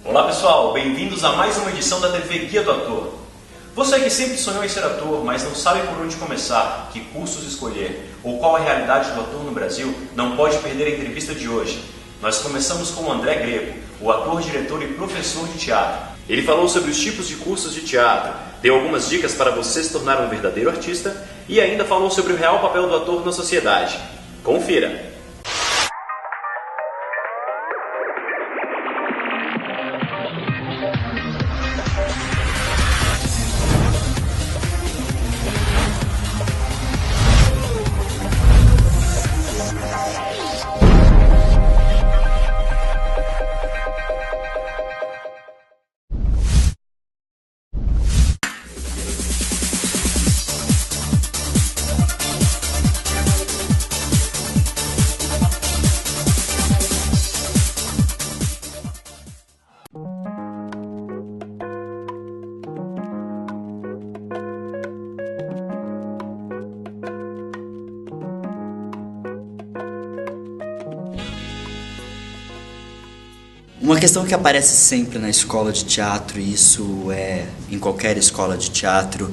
Olá pessoal, bem-vindos a mais uma edição da TV Guia do Ator. Você que sempre sonhou em ser ator, mas não sabe por onde começar, que cursos escolher ou qual a realidade do ator no Brasil, não pode perder a entrevista de hoje. Nós começamos com o André Greco, o ator, diretor e professor de teatro. Ele falou sobre os tipos de cursos de teatro, deu algumas dicas para você se tornar um verdadeiro artista e ainda falou sobre o real papel do ator na sociedade. Confira! Uma questão que aparece sempre na escola de teatro, e isso é em qualquer escola de teatro,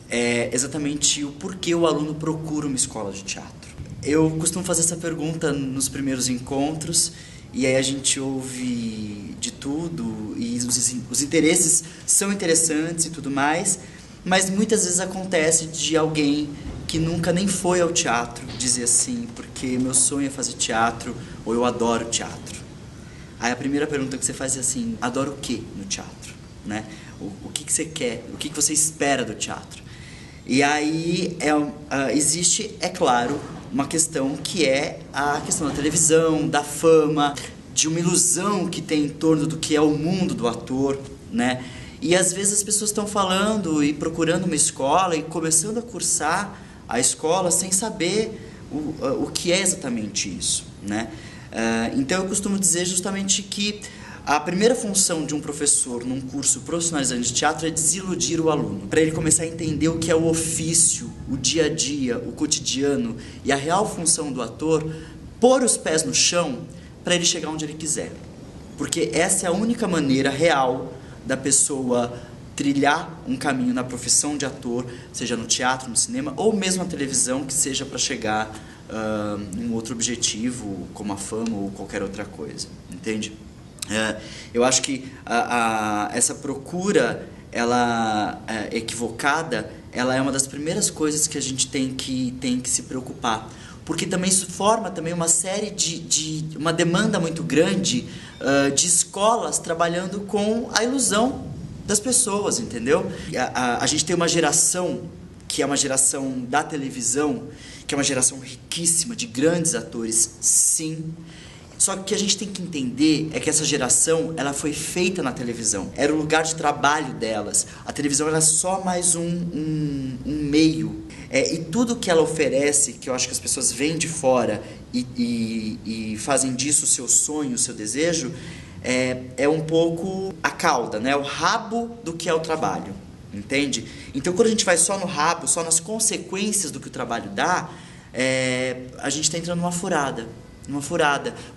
é exatamente o porquê o aluno procura uma escola de teatro. Eu costumo fazer essa pergunta nos primeiros encontros, e aí a gente ouve de tudo, e os interesses são interessantes e tudo mais, mas muitas vezes acontece de alguém que nunca nem foi ao teatro dizer assim, porque meu sonho é fazer teatro, ou eu adoro teatro. Aí a primeira pergunta que você faz é assim, adora o que no teatro? Né? O que você quer? O que você espera do teatro? E aí existe, é claro, uma questão que é a questão da televisão, da fama, de uma ilusão que tem em torno do que é o mundo do ator, né? E às vezes as pessoas estão falando e procurando uma escola e começando a cursar a escola sem saber o que é exatamente isso, né? Então eu costumo dizer justamente que a primeira função de um professor num curso profissionalizante de teatro é desiludir o aluno, para ele começar a entender o que é o ofício, o dia a dia, o cotidiano e a real função do ator, pôr os pés no chão para ele chegar onde ele quiser. Porque essa é a única maneira real da pessoa trilhar um caminho na profissão de ator, seja no teatro, no cinema ou mesmo na televisão, que seja para chegar um outro objetivo, como a fama ou qualquer outra coisa, entende? Eu acho que essa procura, ela equivocada, ela é uma das primeiras coisas que a gente tem que se preocupar, porque também isso forma também uma série uma demanda muito grande de escolas trabalhando com a ilusão das pessoas, entendeu? A gente tem uma geração que é uma geração da televisão, que é uma geração riquíssima de grandes atores, sim. Só que o que a gente tem que entender é que essa geração, ela foi feita na televisão. Era o lugar de trabalho delas. A televisão era só mais um meio. E tudo que ela oferece, que eu acho que as pessoas vêm de fora e fazem disso o seu sonho, o seu desejo, é um pouco a cauda, né? O rabo do que é o trabalho. Entende? Então quando a gente vai só no rabo, só nas consequências do que o trabalho dá, a gente está entrando numa furada.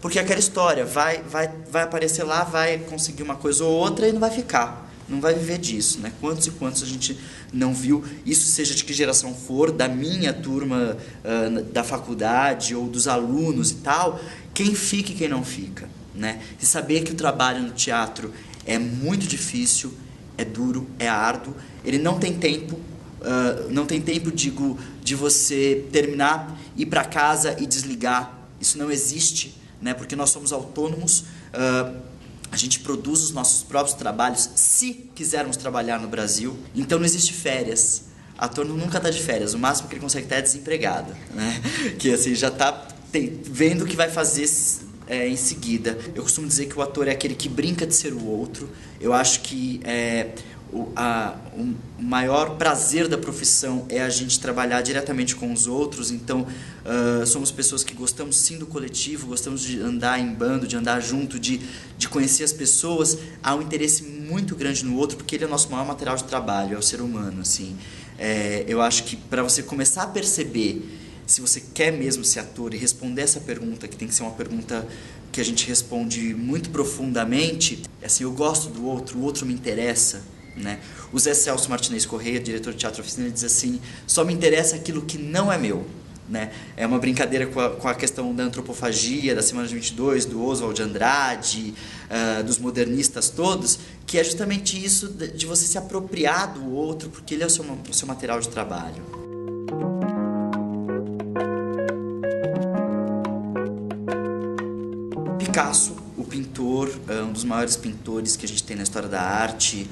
Porque é aquela história, vai aparecer lá, vai conseguir uma coisa ou outra e não vai ficar. Não vai viver disso, né? Quantos e quantos a gente não viu, isso seja de que geração for, da minha turma, da faculdade ou dos alunos e tal, quem fica e quem não fica, né? E saber que o trabalho no teatro é muito difícil, é duro, é árduo, ele não tem tempo, digo, de você terminar, ir para casa e desligar. Isso não existe, né? Porque nós somos autônomos, a gente produz os nossos próprios trabalhos, se quisermos trabalhar no Brasil. Então não existe férias, ator nunca está de férias, o máximo que ele consegue estar é desempregado, né? Que assim, já está vendo o que vai fazer em seguida. Eu costumo dizer que o ator é aquele que brinca de ser o outro. Eu acho que o maior prazer da profissão é a gente trabalhar diretamente com os outros. Então somos pessoas que gostamos sim do coletivo, gostamos de andar em bando, de andar junto, de conhecer as pessoas. Há um interesse muito grande no outro, porque ele é o nosso maior material de trabalho, é o ser humano, assim. Eu acho que para você começar a perceber se você quer mesmo ser ator e responder essa pergunta, que tem que ser uma pergunta que a gente responde muito profundamente, assim, eu gosto do outro, o outro me interessa, né? O Zé Celso Martinez Corrêa, diretor de Teatro Oficina, ele diz assim: só me interessa aquilo que não é meu, né? É uma brincadeira com a questão da antropofagia, da Semana de 22, do Oswald de Andrade, dos modernistas todos, que é justamente isso de você se apropriar do outro, porque ele é o seu material de trabalho. Picasso, o pintor, um dos maiores pintores que a gente tem na história da arte,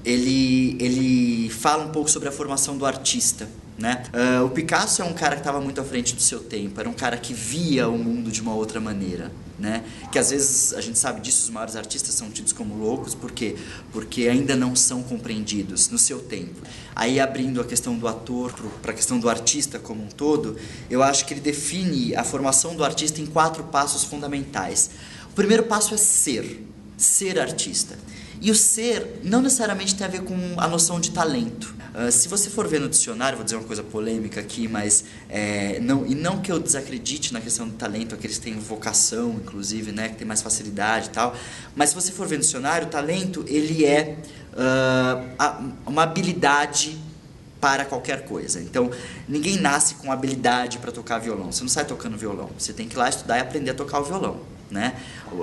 ele fala um pouco sobre a formação do artista, né? O Picasso é um cara que estava muito à frente do seu tempo, era um cara que via o mundo de uma outra maneira, né? Que às vezes a gente sabe disso, os maiores artistas são tidos como loucos, porque ainda não são compreendidos no seu tempo. Aí, abrindo a questão do ator para a questão do artista como um todo, eu acho que ele define a formação do artista em 4 passos fundamentais. O primeiro passo é ser artista. E o ser não necessariamente tem a ver com a noção de talento. Se você for ver no dicionário, vou dizer uma coisa polêmica aqui, mas não que eu desacredite na questão do talento, aqueles que têm vocação, inclusive, né, que tem mais facilidade e tal, mas se você for ver no dicionário, o talento, ele é uma habilidade para qualquer coisa. Então, ninguém nasce com habilidade para tocar violão. Você não sai tocando violão. Você tem que ir lá estudar e aprender a tocar o violão, né?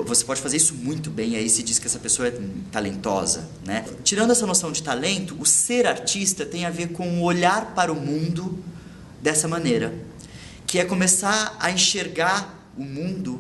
Você pode fazer isso muito bem, aí se diz que essa pessoa é talentosa, né? Tirando essa noção de talento, o ser artista tem a ver com o olhar para o mundo dessa maneira, que é começar a enxergar o mundo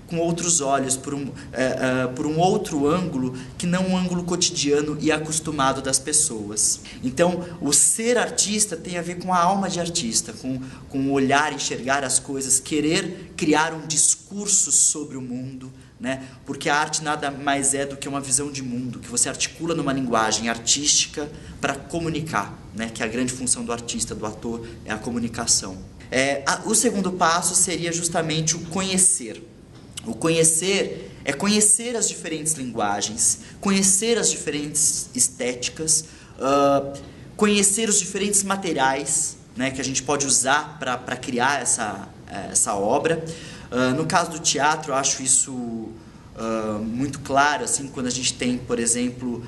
com outros olhos, por um outro ângulo, que não um ângulo cotidiano e acostumado das pessoas. Então, o ser artista tem a ver com a alma de artista, com o olhar, enxergar as coisas, querer criar um discurso sobre o mundo, né? Porque a arte nada mais é do que uma visão de mundo, que você articula numa linguagem artística para comunicar, né? Que a grande função do artista, do ator, é a comunicação. O segundo passo seria justamente o conhecer. O conhecer é conhecer as diferentes linguagens, conhecer as diferentes estéticas, conhecer os diferentes materiais, né, que a gente pode usar para criar essa obra. No caso do teatro, eu acho isso muito claro, assim, quando a gente tem, por exemplo,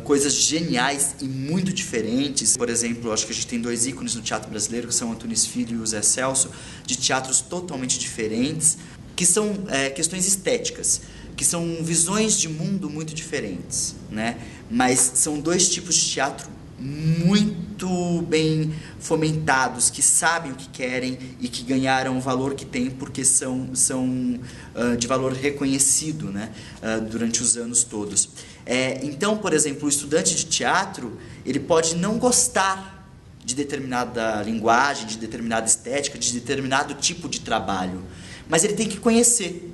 coisas geniais e muito diferentes. Por exemplo, acho que a gente tem 2 ícones no teatro brasileiro, que são Antunes Filho e o Zé Celso, de teatros totalmente diferentes, que são questões estéticas, que são visões de mundo muito diferentes, né? Mas são 2 tipos de teatro muito bem fomentados, que sabem o que querem e que ganharam o valor que têm porque são de valor reconhecido, né? Durante os anos todos. Então, por exemplo, o estudante de teatro, ele pode não gostar de determinada linguagem, de determinada estética, de determinado tipo de trabalho, mas ele tem que conhecer,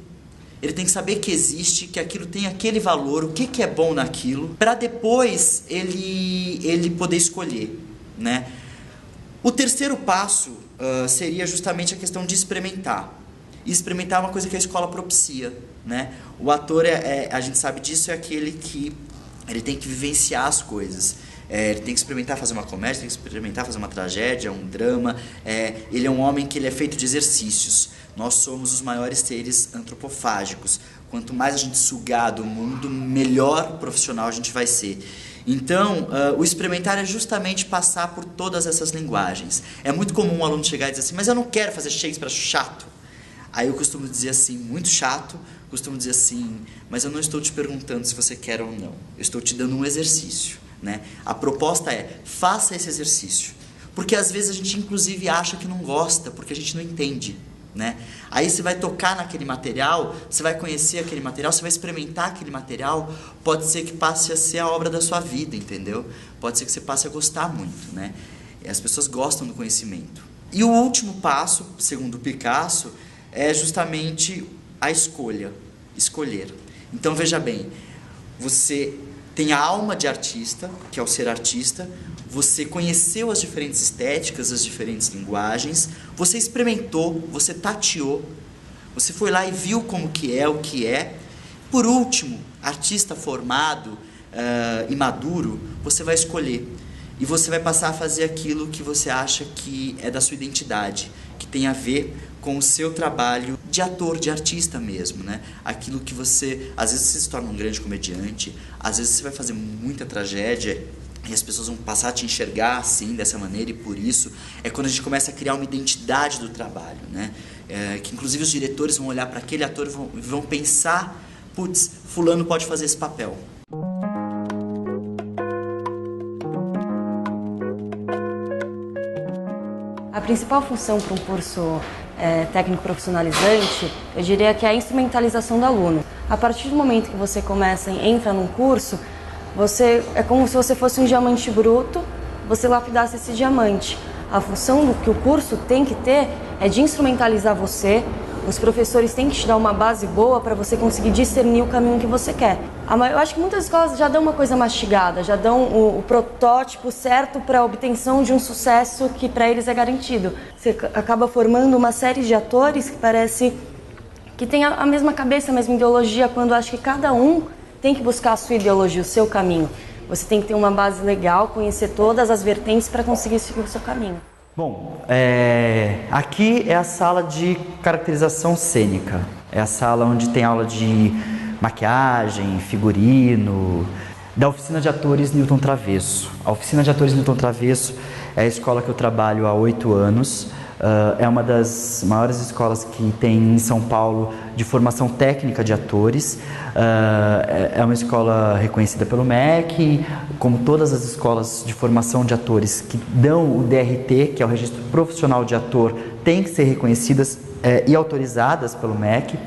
ele tem que saber que existe, que aquilo tem aquele valor, o que é bom naquilo, para depois ele poder escolher, né? O terceiro passo seria justamente a questão de experimentar. E experimentar é uma coisa que a escola propicia, né? O ator, a gente sabe disso, é aquele que ele tem que vivenciar as coisas. Ele tem que experimentar fazer uma comédia, tem que experimentar fazer uma tragédia, um drama. Ele é um homem que ele é feito de exercícios. Nós somos os maiores seres antropofágicos. Quanto mais a gente sugar do mundo, melhor profissional a gente vai ser. Então, o experimentar é justamente passar por todas essas linguagens. É muito comum um aluno chegar e dizer assim: mas eu não quero fazer Shakespeare, acho chato. Aí eu costumo dizer assim, muito chato, costumo dizer assim: mas eu não estou te perguntando se você quer ou não. Eu estou te dando um exercício, né? A proposta é: faça esse exercício. Porque às vezes a gente inclusive acha que não gosta, porque a gente não entende, né? Aí você vai tocar naquele material, você vai conhecer aquele material, você vai experimentar aquele material, pode ser que passe a ser a obra da sua vida, entendeu? Pode ser que você passe a gostar muito, né? E as pessoas gostam do conhecimento. E o último passo, segundo Picasso, é justamente a escolher. Então veja bem, você tem a alma de artista, que é o ser artista, você conheceu as diferentes estéticas, as diferentes linguagens, você experimentou, você tateou, você foi lá e viu como que é, o que é. Por último, artista formado e maduro, você vai escolher. E você vai passar a fazer aquilo que você acha que é da sua identidade, que tem a ver com o seu trabalho de ator, de artista mesmo, né? Aquilo que você, às vezes você se torna um grande comediante, às vezes você vai fazer muita tragédia e as pessoas vão passar a te enxergar assim, dessa maneira, e por isso é quando a gente começa a criar uma identidade do trabalho, né? Que inclusive os diretores vão olhar para aquele ator e vão pensar, putz, fulano pode fazer esse papel. A principal função para um curso técnico profissionalizante, eu diria que é a instrumentalização do aluno. A partir do momento que você começa e entra num curso, é como se você fosse um diamante bruto, você lapidasse esse diamante. A função que o curso tem que ter é de instrumentalizar você. Os professores têm que te dar uma base boa para você conseguir discernir o caminho que você quer. Eu acho que muitas escolas já dão uma coisa mastigada, já dão o protótipo certo para a obtenção de um sucesso que para eles é garantido. Você acaba formando uma série de atores que parece que tem a mesma cabeça, a mesma ideologia, quando acho que cada um tem que buscar a sua ideologia, o seu caminho. Você tem que ter uma base legal, conhecer todas as vertentes para conseguir seguir o seu caminho. Bom, aqui é a sala de caracterização cênica. É a sala onde tem aula de maquiagem, figurino, da oficina de atores Newton Travesso. A oficina de atores Newton Travesso é a escola que eu trabalho há 8 anos. É uma das maiores escolas que tem em São Paulo de formação técnica de atores. É uma escola reconhecida pelo MEC, como todas as escolas de formação de atores que dão o DRT, que é o Registro Profissional de Ator, têm que ser reconhecidas e autorizadas pelo MEC.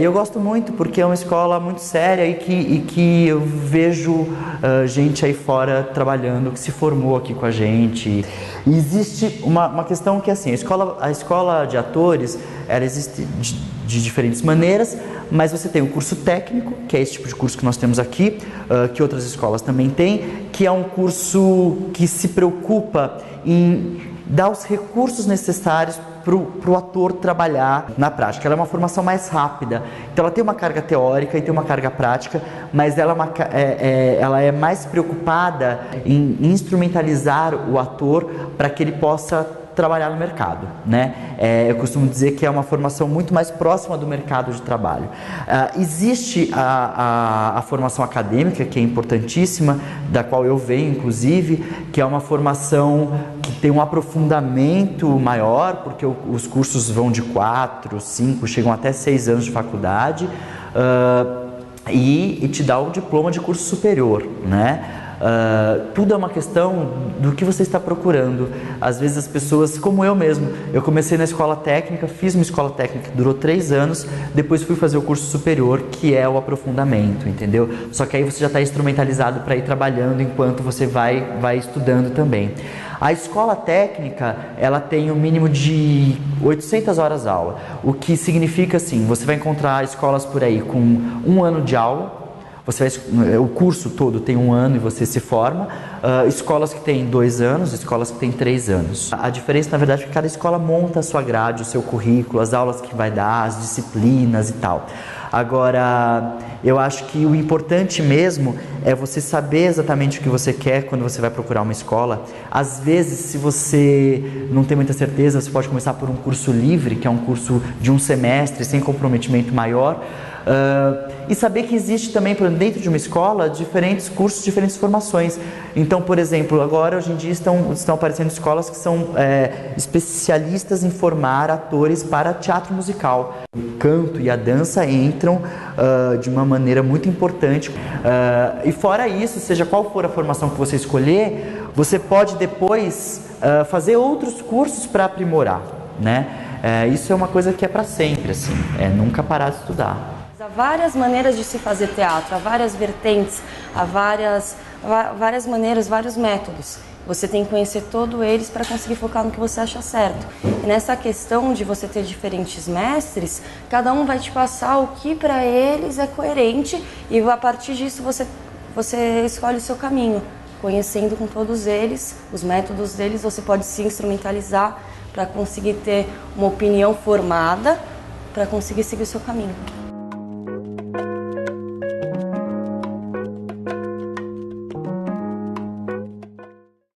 Eu gosto muito porque é uma escola muito séria e que eu vejo gente aí fora trabalhando, que se formou aqui com a gente. E existe uma questão que assim, a escola de atores, ela existe de diferentes maneiras, mas você tem o curso técnico, que é esse tipo de curso que nós temos aqui, que outras escolas também têm, que é um curso que se preocupa em dar os recursos necessários para o ator trabalhar na prática. Ela é uma formação mais rápida, então ela tem uma carga teórica e tem uma carga prática, mas ela é mais preocupada em instrumentalizar o ator para que ele possa trabalhar no mercado, né? Eu costumo dizer que é uma formação muito mais próxima do mercado de trabalho. Existe a formação acadêmica, que é importantíssima, da qual eu venho, inclusive, que é uma formação que tem um aprofundamento maior, porque os cursos vão de 4, 5, chegam até 6 anos de faculdade, e te dá o diploma de curso superior, né? Tudo é uma questão do que você está procurando. Às vezes as pessoas, como eu mesmo, eu comecei na escola técnica, fiz uma escola técnica que durou 3 anos, depois fui fazer o curso superior, que é o aprofundamento, entendeu? Só que aí você já está instrumentalizado para ir trabalhando enquanto você vai estudando também. A escola técnica, ela tem um mínimo de 800 horas aula, o que significa assim, você vai encontrar escolas por aí com 1 ano de aula. O curso todo tem 1 ano e você se forma. Escolas que têm 2 anos, escolas que têm 3 anos. A diferença, na verdade, é que cada escola monta a sua grade, o seu currículo, as aulas que vai dar, as disciplinas e tal. Agora, eu acho que o importante mesmo é você saber exatamente o que você quer quando você vai procurar uma escola. Às vezes, se você não tem muita certeza, você pode começar por um curso livre, que é um curso de 1 semestre, sem comprometimento maior. E saber que existe também dentro de uma escola diferentes cursos, diferentes formações. Então, por exemplo, agora hoje em dia estão aparecendo escolas que são especialistas em formar atores para teatro musical. O canto e a dança entram de uma maneira muito importante. E fora isso, seja qual for a formação que você escolher, você pode depois fazer outros cursos para aprimorar, né? Isso é uma coisa que é para sempre, assim, nunca parar de estudar. Há várias maneiras de se fazer teatro, há várias vertentes, há várias maneiras, vários métodos. Você tem que conhecer todos eles para conseguir focar no que você acha certo. E nessa questão de você ter diferentes mestres, cada um vai te passar o que para eles é coerente e a partir disso você escolhe o seu caminho. Conhecendo com todos eles, os métodos deles, você pode se instrumentalizar para conseguir ter uma opinião formada, para conseguir seguir o seu caminho.